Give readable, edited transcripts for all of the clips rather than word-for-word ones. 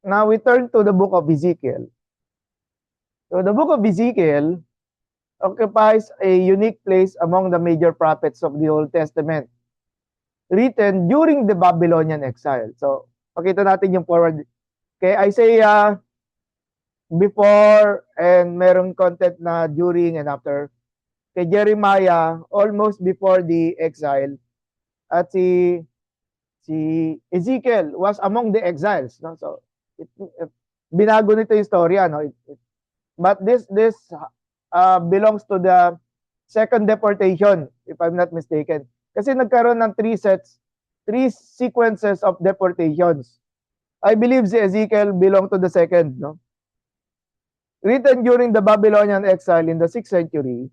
Now we turn to the book of Ezekiel. So the book of Ezekiel occupies a unique place among the major prophets of the Old Testament, written during the Babylonian exile. So, pakita natin yung forward. Kay Isaiah, before, and merong content na during and after. Kay Jeremiah, almost before the exile. At si Ezekiel was among the exiles. No? So, binago nito yung storya. No? But this belongs to the second deportation, if I'm not mistaken. Kasi nagkaroon ng three sequences of deportations. I believe si Ezekiel belong to the second, no? Written during the Babylonian exile in the 6th century,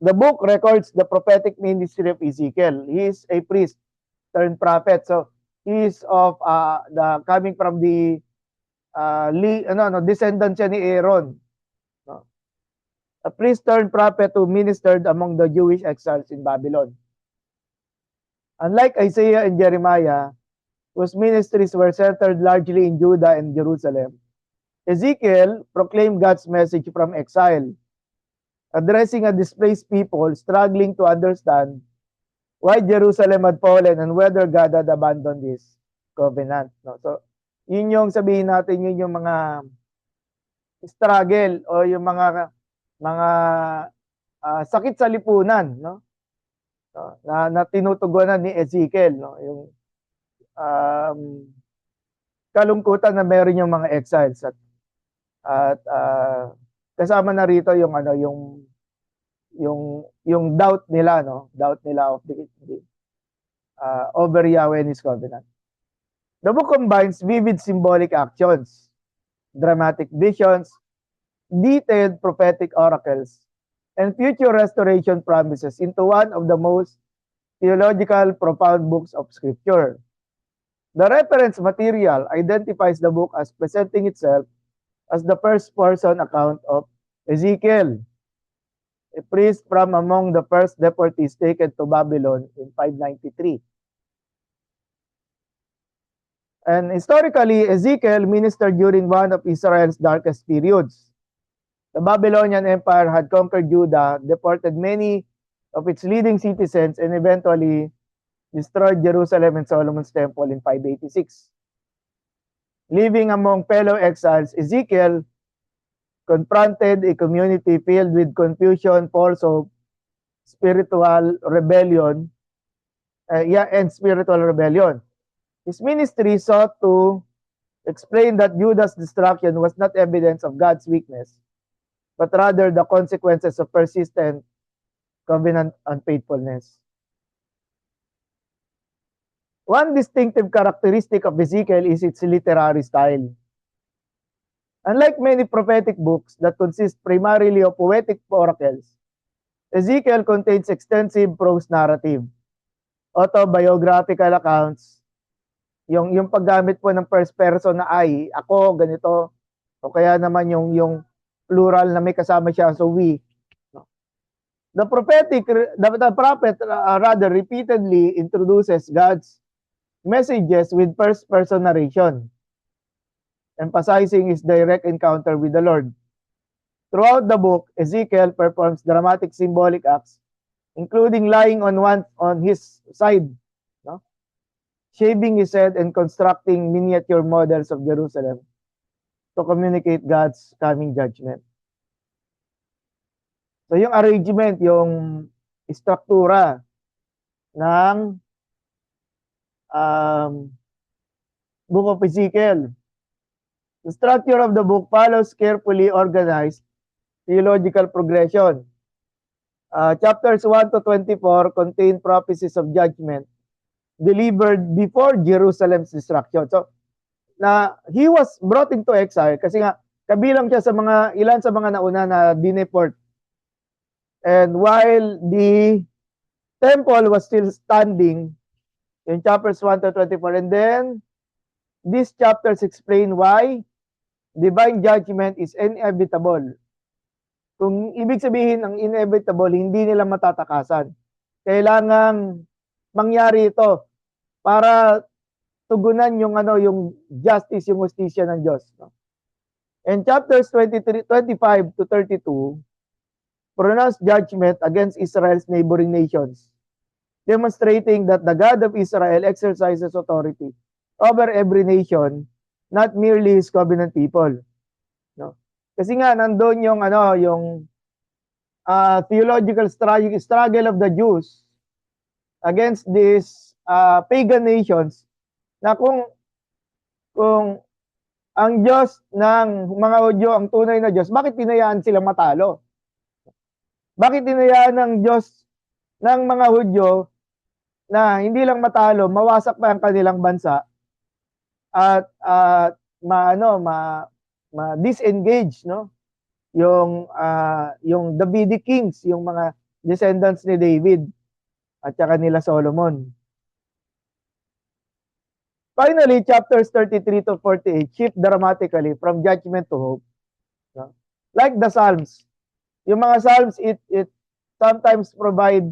the book records the prophetic ministry of Ezekiel. He is a priest turned prophet. So, he is of the coming from the descendant siya ni Aaron. No? A priest turned prophet who ministered among the Jewish exiles in Babylon. Unlike Isaiah and Jeremiah, whose ministries were centered largely in Judah and Jerusalem, Ezekiel proclaimed God's message from exile, addressing a displaced people struggling to understand why Jerusalem had fallen and whether God had abandoned His covenant. No? So, yun yung sabihin natin, yun yung mga struggle o yung mga sakit sa lipunan, no? Na tinutugunan ni Ezekiel, no? Yung kalungkutan na meron yung mga exiles at kasama na rito yung yung doubt nila, no? Doubt nila of the over Yahweh and His covenant. The book combines vivid symbolic actions, dramatic visions, detailed prophetic oracles, and future restoration promises into one of the most theological profound books of Scripture. The reference material identifies the book as presenting itself as the first-person account of Ezekiel, a priest from among the first deportees taken to Babylon in 593. And historically, Ezekiel ministered during one of Israel's darkest periods. The Babylonian Empire had conquered Judah, deported many of its leading citizens, and eventually destroyed Jerusalem and Solomon's Temple in 586. Living among fellow exiles, Ezekiel confronted a community filled with confusion, false hope, spiritual rebellion, and spiritual rebellion. His ministry sought to explain that Judah's destruction was not evidence of God's weakness, but rather the consequences of persistent covenant unfaithfulness. One distinctive characteristic of Ezekiel is its literary style. Unlike many prophetic books that consist primarily of poetic oracles, Ezekiel contains extensive prose narrative, autobiographical accounts, yung paggamit po ng first person na I, ako, ganito, o kaya naman yung plural na may kasama siya, so we. The prophet rather repeatedly introduces God's messages with first person narration, emphasizing his direct encounter with the Lord. Throughout the book, Ezekiel performs dramatic symbolic acts, including lying on his side, no? Shaving his head and constructing miniature models of Jerusalem to communicate God's coming judgment. So yung arrangement, yung struktura ng book of Ezekiel. The structure of the book follows carefully organized theological progression. Chapters 1 to 24 contain prophecies of judgment delivered before Jerusalem's destruction. So, he was brought into exile kasi nga kabilang siya sa ilan sa mga nauna na dineport. And while the temple was still standing in chapters 1 to 24, and then these chapters explain why divine judgment is inevitable. Kung ibig sabihin ng inevitable, hindi nila matatakasan. Kailangang mangyari ito para tugunan yung yung justice, yung hustisya ng Diyos, no? And chapters 23, 25 to 32 pronounce judgment against Israel's neighboring nations, demonstrating that the God of Israel exercises authority over every nation, not merely his covenant people, no? Kasi nga nandoon yung yung theological struggle of the Jews against these pagan nations, na kung ang Diyos ng mga Hudyo ang tunay na Diyos, bakit hinayaan silang matalo? Bakit hinayaan ng Diyos ng mga Hudyo na hindi lang matalo, mawasak pa ang kanilang bansa at disengage, no? Yung Davidic kings, yung mga descendants ni David at saka nila Solomon. Finally, chapters 33 to 48 shift dramatically from judgment to hope, no? Like the Psalms, yung mga Psalms, it sometimes provide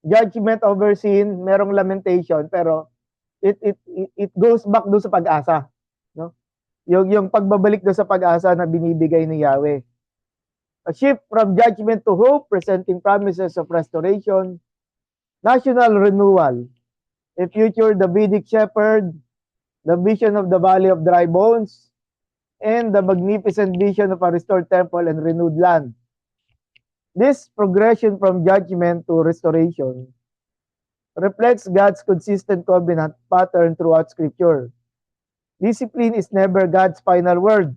judgment over sin, merong lamentation, pero it goes back do sa pag-asa, no? Yung pagbabalik do sa pag-asa na binibigay ni Yahweh. A shift from judgment to hope, presenting promises of restoration, national renewal, a future Davidic shepherd, the vision of the valley of dry bones, and the magnificent vision of a restored temple and renewed land. This progression from judgment to restoration reflects God's consistent covenant pattern throughout Scripture. Discipline is never God's final word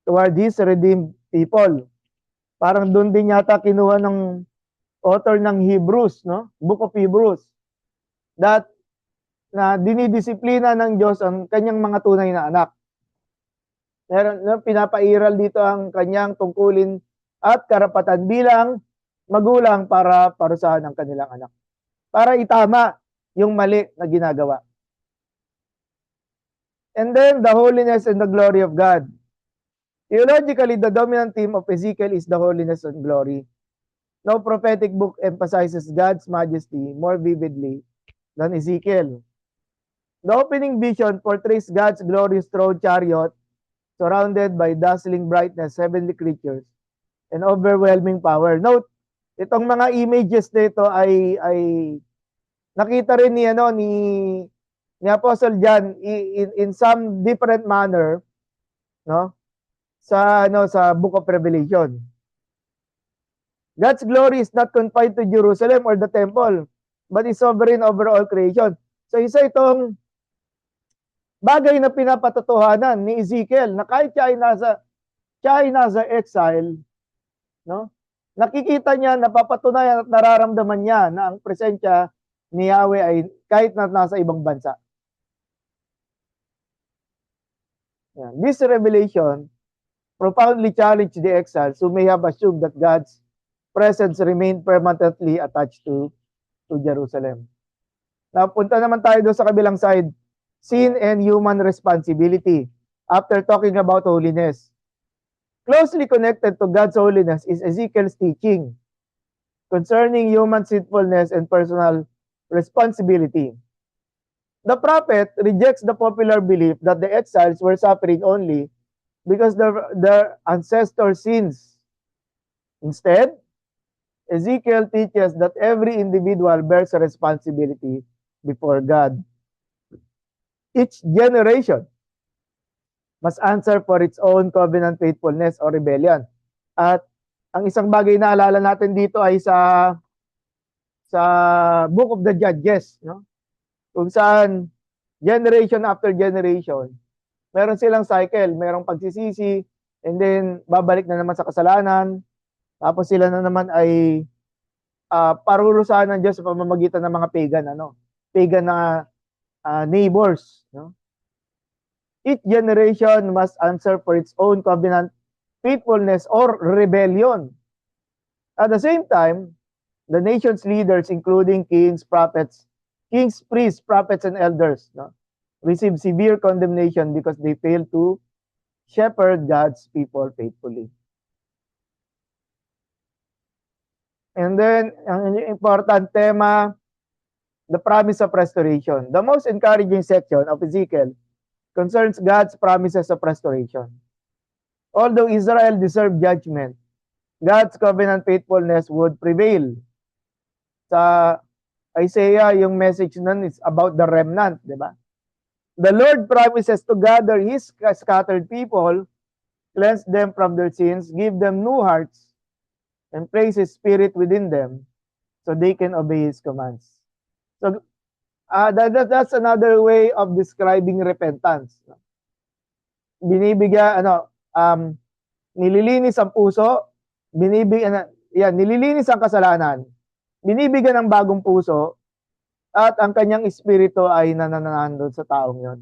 toward His redeemed people. Parang doon din yata kinuha ng author ng Hebrews, no? Book of Hebrews, that na dinidisiplina ng Diyos ang kanyang mga tunay na anak. Pinapairal dito ang kanyang tungkulin at karapatan bilang magulang para parusahan ang kanilang anak, para itama yung mali na ginagawa. And then, the holiness and the glory of God. Theologically, the dominant theme of Ezekiel is the holiness and glory. No prophetic book emphasizes God's majesty more vividly than Ezekiel. The opening vision portrays God's glorious throne chariot surrounded by dazzling brightness, heavenly creatures, and overwhelming power. Note, itong mga images nito ay nakita rin ni Apostle John in some different manner, no? Sa Book of Revelation. God's glory is not confined to Jerusalem or the temple, but is sovereign over all creation. So isa itong bagay na pinapatotohanan ni Ezekiel na kahit siya ay nasa exile, no? Nakikita niya, napapatunayan at nararamdaman niya na ang presensya ni Yahweh ay kahit na nasa ibang bansa. Yeah. This revelation profoundly challenged the exiles who may have assumed that God's presence remained permanently attached to Jerusalem. Now, punta naman tayo doon sa kabilang side, sin and human responsibility. After talking about holiness, closely connected to God's holiness is Ezekiel's teaching concerning human sinfulness and personal responsibility. The prophet rejects the popular belief that the exiles were suffering only because their ancestors' sins. Instead, Ezekiel teaches that every individual bears a responsibility before God. Each generation must answer for its own covenant faithfulness or rebellion. At ang isang bagay na alala natin dito ay sa Book of the Judges, no? Kung saan generation after generation, meron silang cycle, merong pagsisisi, and then babalik na naman sa kasalanan, tapos sila na naman ay parurusahan ng Diyos sa pamamagitan ng mga pagan na neighbors, no? Each generation must answer for its own covenant faithfulness or rebellion. At the same time, the nation's leaders, including kings, priests, prophets, and elders, no, receive severe condemnation because they fail to shepherd God's people faithfully. And then, ang important tema the promise of restoration. The most encouraging section of Ezekiel concerns God's promises of restoration. Although Israel deserved judgment, God's covenant faithfulness would prevail. Sa Isaiah, yung message nun is about the remnant, di ba? The Lord promises to gather His scattered people, cleanse them from their sins, give them new hearts, and place His Spirit within them so they can obey His commands. So, that's another way of describing repentance. Binibigyan, nililinis ang puso, nililinis ang kasalanan, binibigyan ng bagong puso, at ang kanyang espiritu ay nananandun sa taong yon.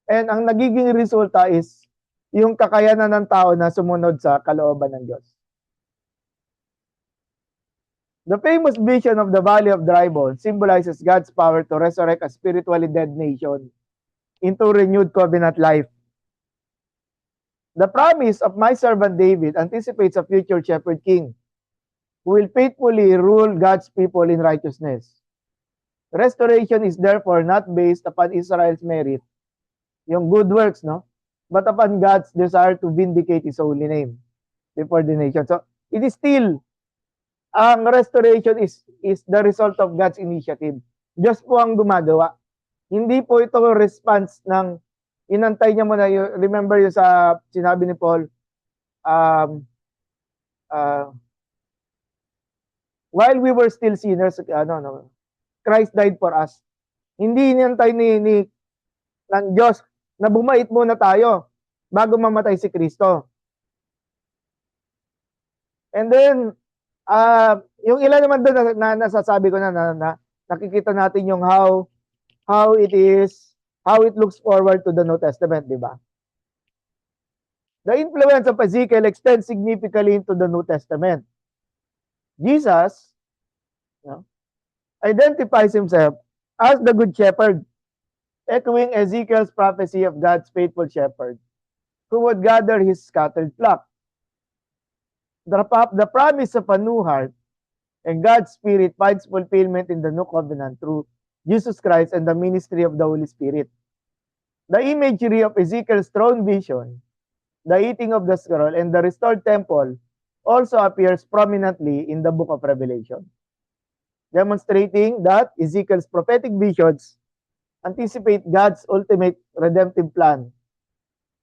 And ang nagiging resulta is yung kakayanan ng tao na sumunod sa kalooban ng Diyos. The famous vision of the Valley of Dry Bones symbolizes God's power to resurrect a spiritually dead nation into renewed covenant life. The promise of my servant David anticipates a future shepherd king who will faithfully rule God's people in righteousness. Restoration is therefore not based upon Israel's merit, yung good works, no? But upon God's desire to vindicate His holy name before the nation. So, it is still, ang restoration is the result of God's initiative. Diyos po ang gumagawa. Hindi po ito response ng inantay niya muna. Remember yung sa sinabi ni Paul, while we were still sinners, Christ died for us. Hindi inantay ng Diyos na bumait muna tayo bago mamatay si Kristo. And then, yung ilan naman doon na nasasabi ko na nakikita natin yung how it looks forward to the New Testament, di ba? The influence of Ezekiel extends significantly into the New Testament. Jesus identifies himself as the Good Shepherd, echoing Ezekiel's prophecy of God's faithful shepherd who would gather his scattered flock. The promise of a new heart and God's Spirit finds fulfillment in the new covenant through Jesus Christ and the ministry of the Holy Spirit. The imagery of Ezekiel's throne vision, the eating of the scroll, and the restored temple also appears prominently in the book of Revelation, demonstrating that Ezekiel's prophetic visions anticipate God's ultimate redemptive plan,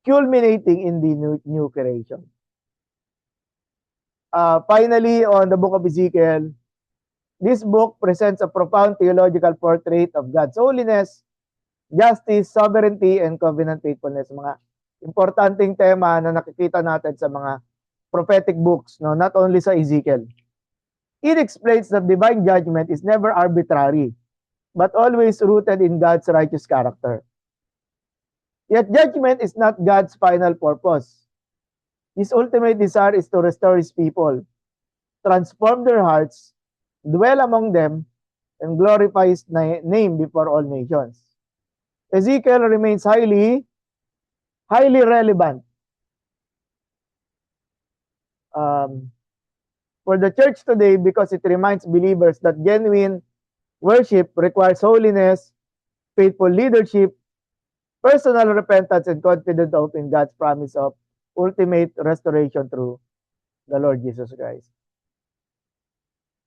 culminating in the new creation. Finally, on the book of Ezekiel, this book presents a profound theological portrait of God's holiness, justice, sovereignty, and covenant faithfulness. Mga importanteng tema na nakikita natin sa mga prophetic books, no? Not only sa Ezekiel. It explains that divine judgment is never arbitrary, but always rooted in God's righteous character. Yet judgment is not God's final purpose. His ultimate desire is to restore His people, transform their hearts, dwell among them, and glorify His name before all nations. Ezekiel remains highly relevant for the church today because it reminds believers that genuine worship requires holiness, faithful leadership, personal repentance, and confident hope in God's promise of ultimate restoration through the Lord Jesus Christ.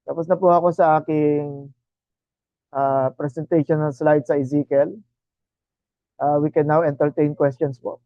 Tapos na po ako sa aking presentation ng slides sa Ezekiel. We can now entertain questions po.